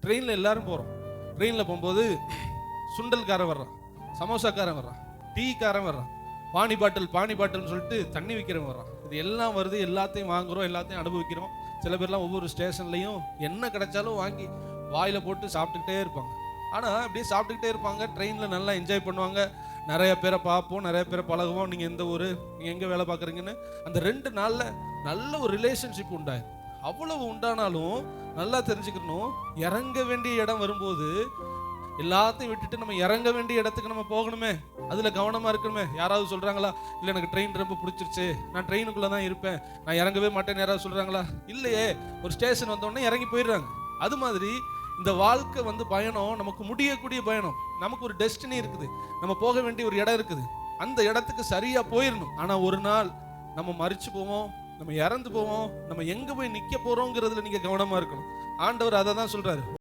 ட்ரெயினில் எல்லாரும் போகிறோம். ட்ரெயினில் போகும்போது சுண்டல்காரன் வர்றான், சமோசாக்காரன் வர்றான், டீக்காரன் வர்றான், பானி பாட்டில்னு சொல்லிட்டு தண்ணி விற்கிறவன் வர்றான். இது எல்லாம் வருது, எல்லாத்தையும் வாங்குகிறோம், எல்லாத்தையும் அனுபவிக்கிறோம். சில பேர்லாம் ஒவ்வொரு ஸ்டேஷன்லையும் என்ன கிடைச்சாலும் வாங்கி வாயில் போட்டு சாப்பிட்டுக்கிட்டே இருப்பாங்க. ஆனால் அப்படியே சாப்பிட்டுக்கிட்டே இருப்பாங்க. ட்ரெயினில் நல்லா என்ஜாய் பண்ணுவாங்க. நிறைய பேரை பார்ப்போம், நிறைய பேரை பழகுவோம். நீங்கள் எந்த ஊர், நீங்கள் எங்கே வேலை பார்க்குறீங்கன்னு அந்த 2 நாளில் நல்ல ஒரு ரிலேஷன்ஷிப் உண்டாயிரும். அவ்வளவு உண்டானாலும் நல்லா தெரிஞ்சுக்கணும், இறங்க வேண்டிய இடம் வரும்போது எல்லாத்தையும் விட்டுட்டு நம்ம இறங்க வேண்டிய இடத்துக்கு நம்ம போகணுமே, அதில் கவனமாக இருக்கணுமே. யாராவது சொல்கிறாங்களா, இல்லை எனக்கு ட்ரெயின் ரொம்ப பிடிச்சிருச்சு, நான் ட்ரெயினுக்குள்ளே தான் இருப்பேன், நான் இறங்கவே மாட்டேன்னு யாராவது சொல்கிறாங்களா? இல்லையே. ஒரு ஸ்டேஷன் வந்தோடனே இறங்கி போயிடுறாங்க. அது மாதிரி இந்த வாழ்க்கை பயணம் நமக்கு முடியக்கூடிய பயணம். நமக்கு ஒரு டெஸ்டினி இருக்குது, நம்ம போக வேண்டிய ஒரு இடம் இருக்குது. அந்த இடத்துக்கு சரியா போயிடணும். ஆனா ஒரு நாள் நம்ம மரிச்சு போவோம், நம்ம இறந்து போவோம். நம்ம எங்க போய் நிக்க போறோங்கிறதுல நீங்க கவனமா இருக்கணும். ஆண்டவர் அதை தான் சொல்றாரு.